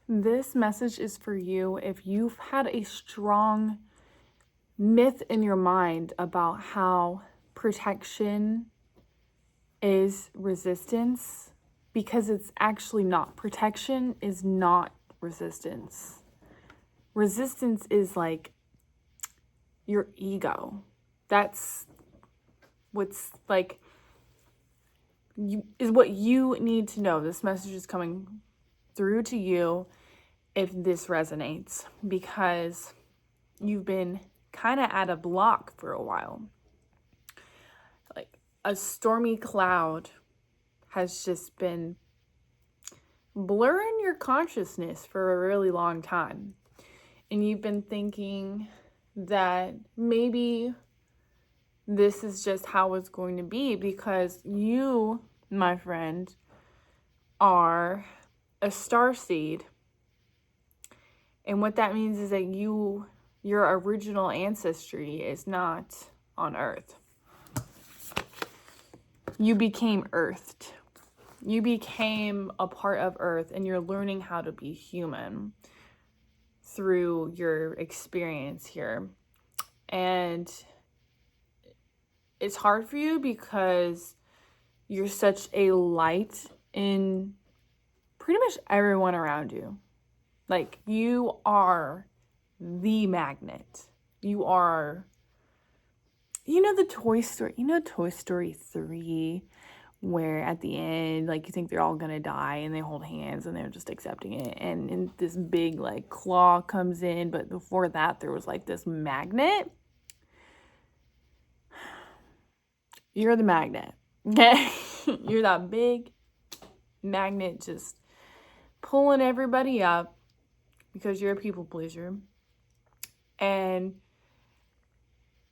This message is for you if you've had a strong myth in your mind about how protection is resistance, because it's actually not. Protection is not resistance. Resistance is like your ego. That's what's like is what you need to know. This message is coming through to you if this resonates, because you've been kind of at a block for a while. Like a stormy cloud has just been blurring your consciousness for a really long time. And you've been thinking that maybe this is just how it's going to be, because you, my friend, are a starseed. And what that means is that your original ancestry is not on Earth. You became earthed. You became a part of Earth, and you're learning how to be human through your experience here. And it's hard for you because you're such a light in pretty much everyone around you. Like, you are the magnet. You are, the Toy Story, Toy Story 3, where at the end, like, you think they're all gonna die and they hold hands and they're just accepting it. And this big, like, claw comes in, but before that, there was, like, this magnet. You're the magnet, okay? You're that big magnet just pulling everybody up because you're a people pleaser. And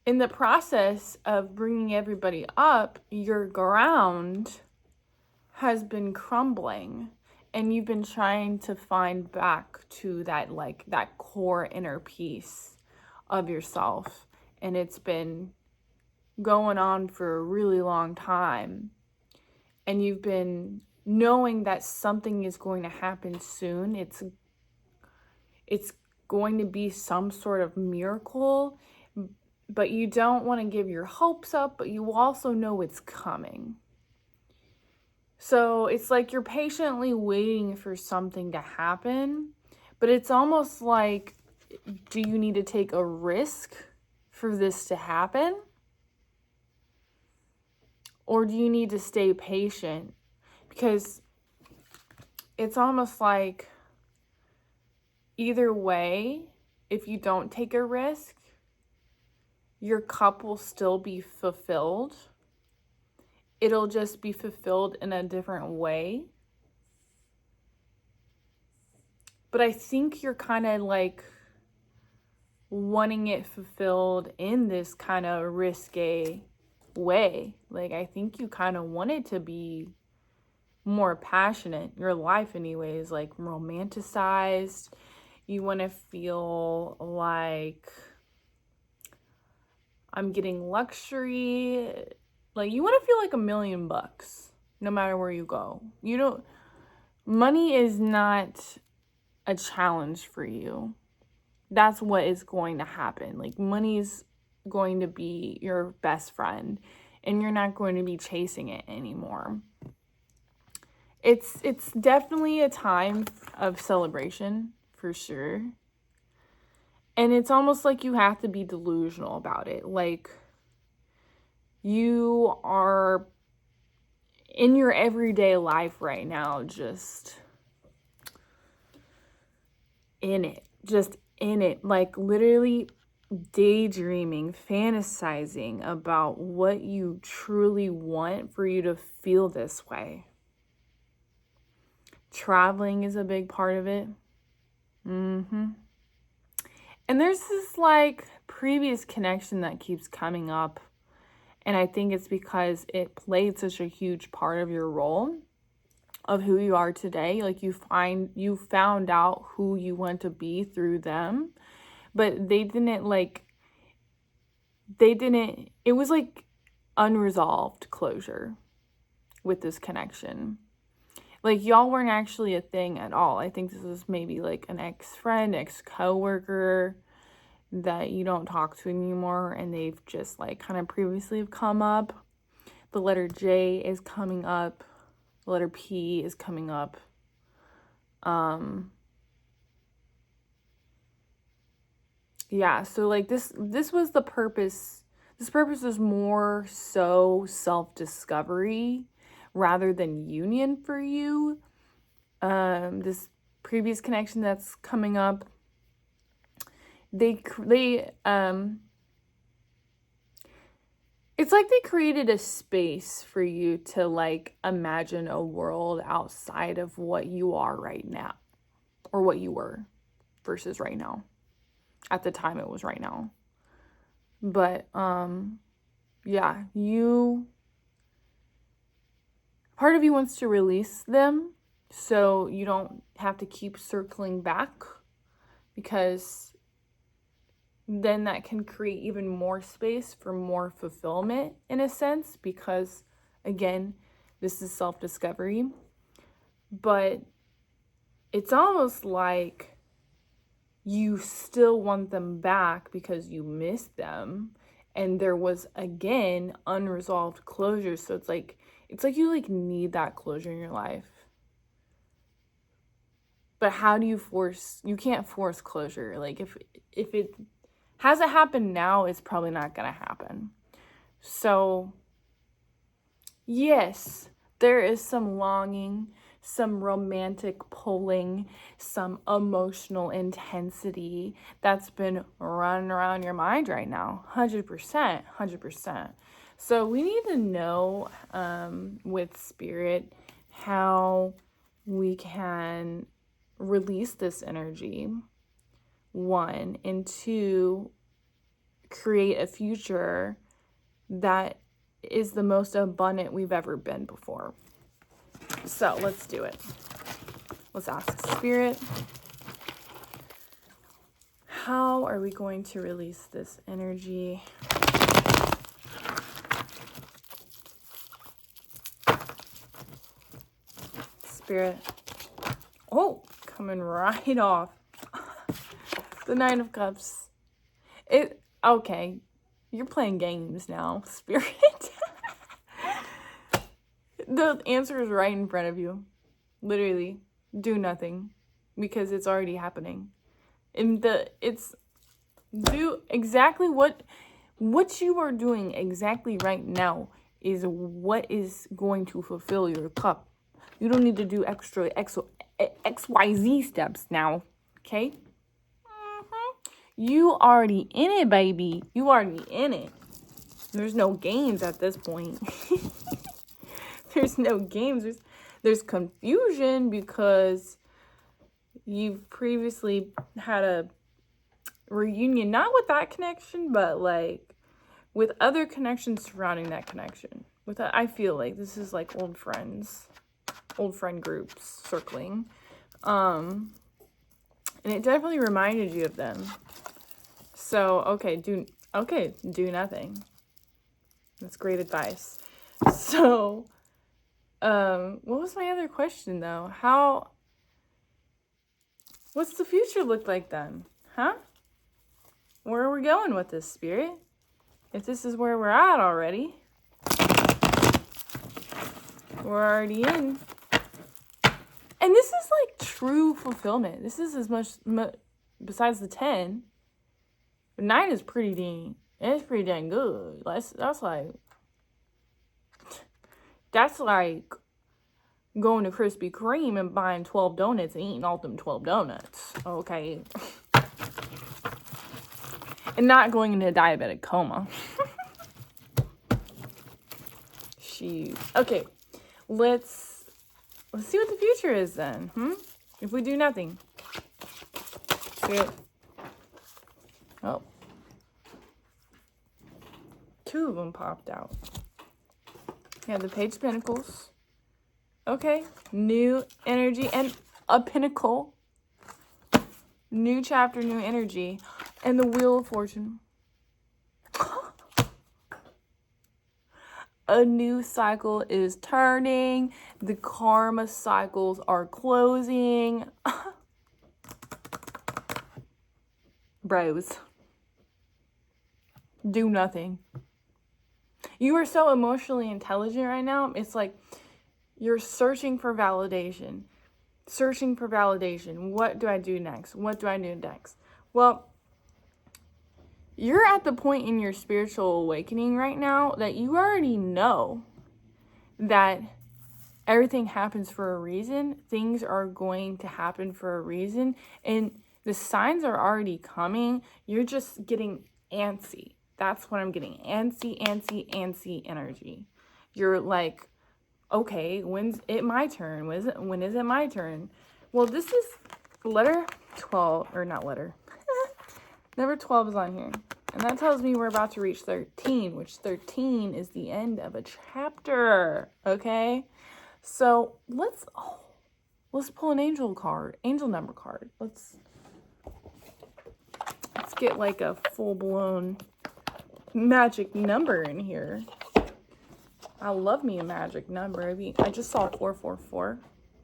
in the process of bringing everybody up, your ground has been crumbling, and you've been trying to find back to that, like, that core inner peace of yourself. And it's been going on for a really long time. And you've been knowing that something is going to happen soon. It's going to be some sort of miracle, but you don't want to give your hopes up, but you also know it's coming. So it's like you're patiently waiting for something to happen, but it's almost like, do you need to take a risk for this to happen? Or do you need to stay patient? Because it's almost like either way, if you don't take a risk, your cup will still be fulfilled. It'll just be fulfilled in a different way. But I think you're kind of like wanting it fulfilled in this kind of risque way. Like, I think you kind of want it to be more passionate. Your life anyway is like romanticized. You want to feel like I'm getting luxury. Like, you want to feel like $1,000,000 no matter where you go. Money is not a challenge for you. That's what is going to happen. Like, money's going to be your best friend, and you're not going to be chasing it anymore. It's definitely a time of celebration, for sure. And it's almost like you have to be delusional about it. Like, you are in your everyday life right now, just in it, like literally daydreaming, fantasizing about what you truly want for you to feel this way. Traveling is a big part of it. And there's this like previous connection that keeps coming up. And I think it's because it played such a huge part of your role of who you are today. Like, you found out who you want to be through them. But it was like unresolved closure with this connection. Like, y'all weren't actually a thing at all. I think this is maybe like an ex-friend, ex-coworker that you don't talk to anymore, and they've just like kind of previously have come up. The letter J is coming up. The letter P is coming up. Yeah, so like this was the purpose. This purpose is more so self-discovery rather than union for you. This previous connection that's coming up, it's like they created a space for you to like imagine a world outside of what you are right now, or what you were versus right now. At the time it was right now. But yeah, part of you wants to release them so you don't have to keep circling back, because then that can create even more space for more fulfillment in a sense, because again, this is self-discovery. But it's almost like you still want them back because you missed them, and there was again unresolved closure. So it's like you like need that closure in your life. But how do you can't force closure. Like if it hasn't happened now, it's probably not gonna happen. So yes, there is some longing, some romantic pulling, some emotional intensity that's been running around your mind right now. 100%. So we need to know with spirit how we can release this energy, 1, and 2, create a future that is the most abundant we've ever been before. So let's do it. Let's ask spirit, how are we going to release this energy? Spirit. Oh, coming right off. The 9 of Cups. Okay. You're playing games now, spirit. The answer is right in front of you. Literally, do nothing, because it's already happening. And do exactly what you are doing exactly right now is what is going to fulfill your cup. You don't need to do extra XYZ steps now, okay? You already in it, baby. You already in it. There's no games at this point. There's no games. There's confusion because you've previously had a reunion, not with that connection, but like with other connections surrounding that connection. I feel like this is like old friends, old friend groups circling. And it definitely reminded you of them. So, do nothing. That's great advice. So, what was my other question though? What's the future look like then? Huh? Where are we going with this, spirit? If this is where we're at already, we're already in. And this is like true fulfillment. This is as much besides the 10. The 9 is pretty dang good. That's like going to Krispy Kreme and buying 12 donuts and eating all them 12 donuts. Okay. And not going into a diabetic coma. Shoot. Okay. Let's see what the future is then. If we do nothing. Spirit. Oh. 2 of them popped out. Yeah, the Page of Pentacles. Okay. New energy and a pinnacle. New chapter, new energy. And the Wheel of Fortune. A new cycle is turning. The karma cycles are closing. Bros, do nothing. You are so emotionally intelligent right now. It's like you're searching for validation. What do I do next? Well, you're at the point in your spiritual awakening right now that you already know that everything happens for a reason. Things are going to happen for a reason. And the signs are already coming. You're just getting antsy. That's what I'm getting. Antsy energy. You're like, okay, when's it my turn? When is it my turn? Well, this is letter 12, or not letter. Number 12 is on here. And that tells me we're about to reach 13, which 13 is the end of a chapter. Okay? So let's pull an angel number card. Let's get like a full-blown magic number in here. I love me a magic number. I just saw 444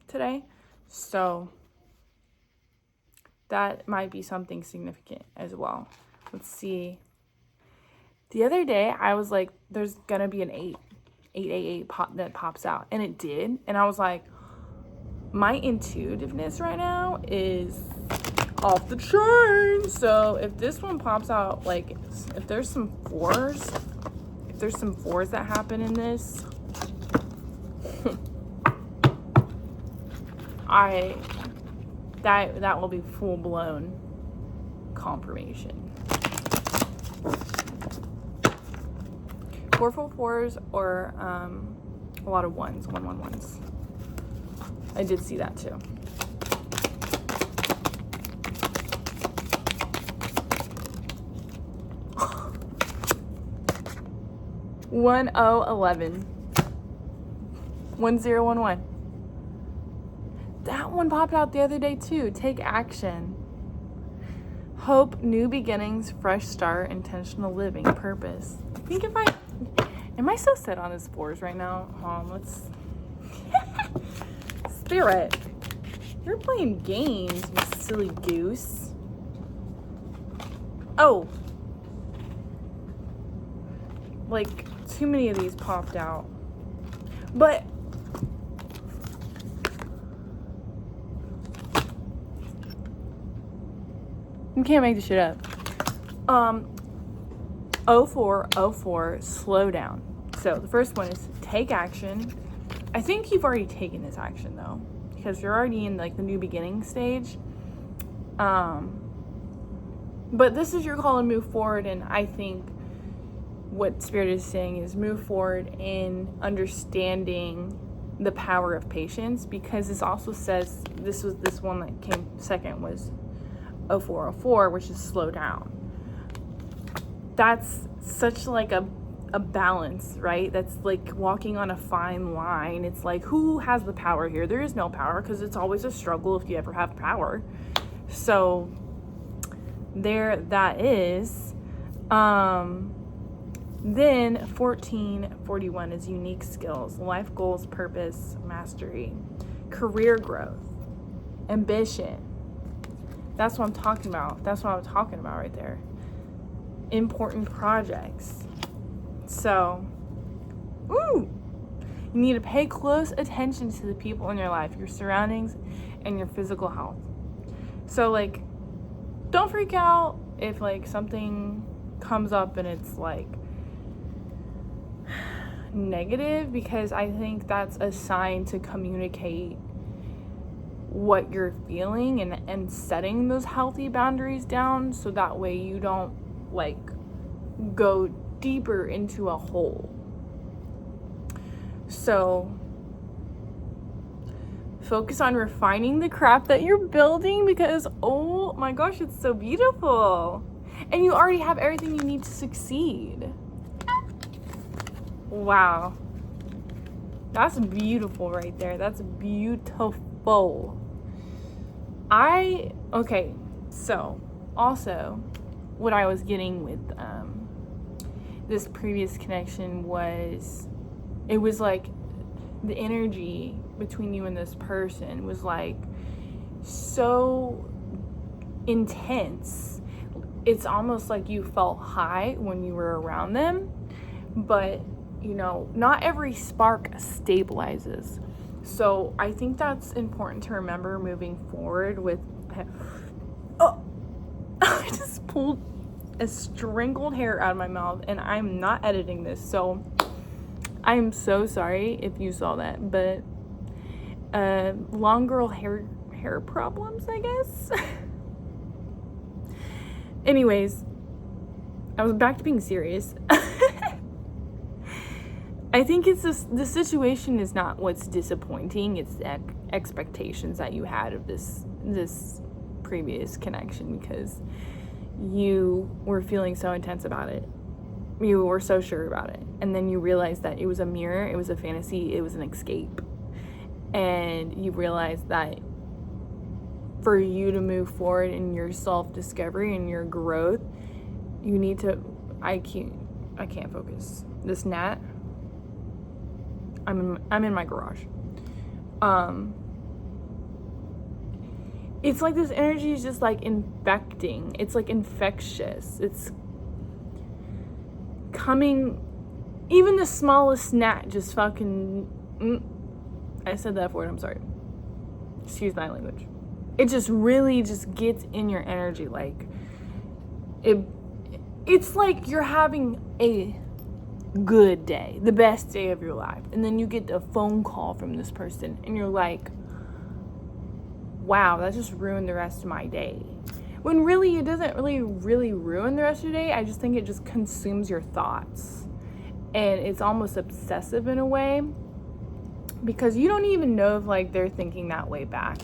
today, so that might be something significant as well. Let's see. The other day, I was like, there's gonna be an 888 that pops out, and it did, and I was like, my intuitiveness right now is off the chain. So if this one pops out, like, if there's some fours that happen in this, that will be full-blown confirmation. 444s or a lot of ones, 111s. I did see that too. One oh 11. 1011. That one popped out the other day too. Take action. Hope, new beginnings, fresh start, intentional living, purpose. I think am I so set on this fours right now? Let's Spirit. You're playing games, you silly goose. Oh. Like, too many of these popped out. But you can't make this shit up. 0404, slow down. So the first one is take action. I think you've already taken this action though, because you're already in like the new beginning stage. But this is your call to move forward, and I think what Spirit is saying is move forward in understanding the power of patience, because this also says, this one that came second was 0404, which is slow down. That's such like a balance, right? That's like walking on a fine line. It's like, who has the power here? There is no power, because it's always a struggle if you ever have power. So there that is. Then 1441 is unique skills, life goals, purpose, mastery, career growth, ambition. That's what I'm talking about. Right there. Important projects. So, you need to pay close attention to the people in your life, your surroundings, and your physical health. So, like, don't freak out if, like, something comes up and it's, like, negative, because I think that's a sign to communicate what you're feeling and setting those healthy boundaries down, so that way you don't like go deeper into a hole. So focus on refining the craft that you're building, because oh my gosh, it's so beautiful, and you already have everything you need to succeed. Wow, that's beautiful right there. That's beautiful. Okay, so also what I was getting with this previous connection was It was like the energy between you and this person was like so intense. It's almost like you felt high when you were around them, but you know, not every spark stabilizes. So I think that's important to remember moving forward with. Oh, I just pulled a strangled hair out of my mouth, and I'm not editing this, so I'm so sorry if you saw that. But long girl hair problems, I guess. Anyways, I was back to being serious. I think it's the situation is not what's disappointing. It's the expectations that you had of this previous connection, because you were feeling so intense about it. You were so sure about it. And then you realized that it was a mirror, it was a fantasy, it was an escape. And you realized that for you to move forward in your self-discovery and your growth, you need to, I can't focus. This gnat, I'm in my garage. It's like this energy is just like infecting. It's like infectious. It's coming, even the smallest gnat just fucking, I said that word, I'm sorry. Excuse my language. It just really just gets in your energy. Like, it's like you're having a good day, the best day of your life, and then you get a phone call from this person and you're like, wow, that just ruined the rest of my day. When really it doesn't really ruin the rest of your day. I just think it just consumes your thoughts, and it's almost obsessive in a way, because you don't even know if like they're thinking that way back.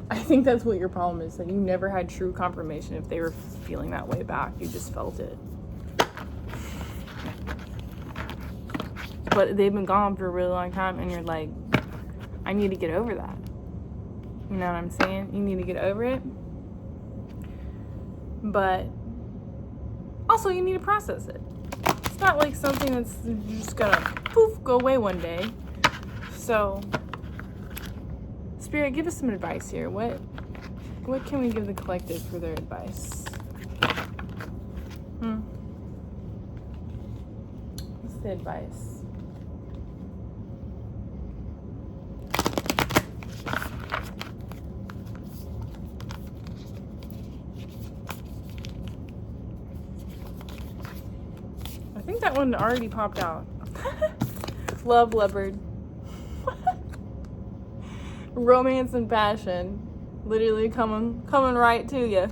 I think that's what your problem is, that you never had true confirmation if they were feeling that way back. You just felt it. But they've been gone for a really long time, and you're like, I need to get over that. You know what I'm saying? You need to get over it. But also, you need to process it. It's not like something that's just gonna poof, go away one day. So, Spirit, give us some advice here. What can we give the collective for their advice? What's the advice? I think that one already popped out. Love leopard. Romance and passion. Literally coming right to you.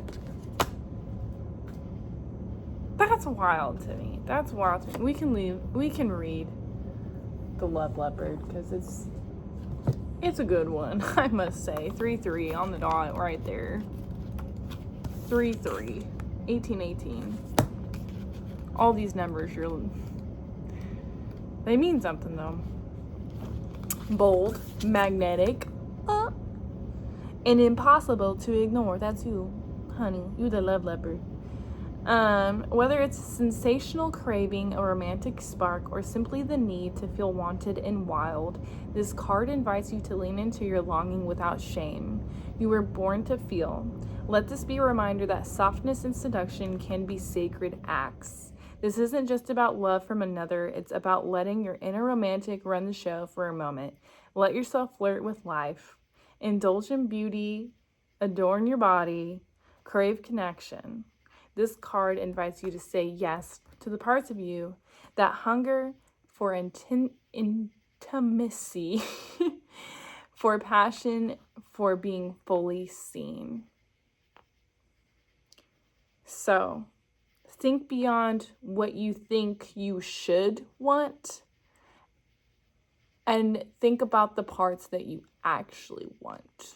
That's wild to me. That's wild to me. We can read the Love Leopard, because it's a good one, I must say. 3-3 on the dot right there. 3-3. 18-18. All these numbers, they mean something though. Bold, magnetic, and impossible to ignore. That's you, honey. You the love leopard. Whether it's a sensational craving, a romantic spark, or simply the need to feel wanted and wild, this card invites you to lean into your longing without shame. You were born to feel. Let this be a reminder that softness and seduction can be sacred acts. This isn't just about love from another, it's about letting your inner romantic run the show for a moment. Let yourself flirt with life. Indulge in beauty, adorn your body, crave connection. This card invites you to say yes to the parts of you that hunger for intimacy, for passion, for being fully seen. So, think beyond what you think you should want, and think about the parts that you actually want.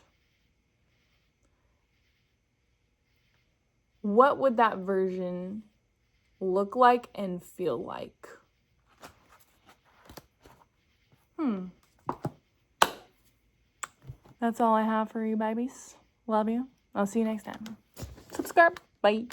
What would that version look like and feel like? That's all I have for you, babies. Love you. I'll see you next time. Subscribe. Bye.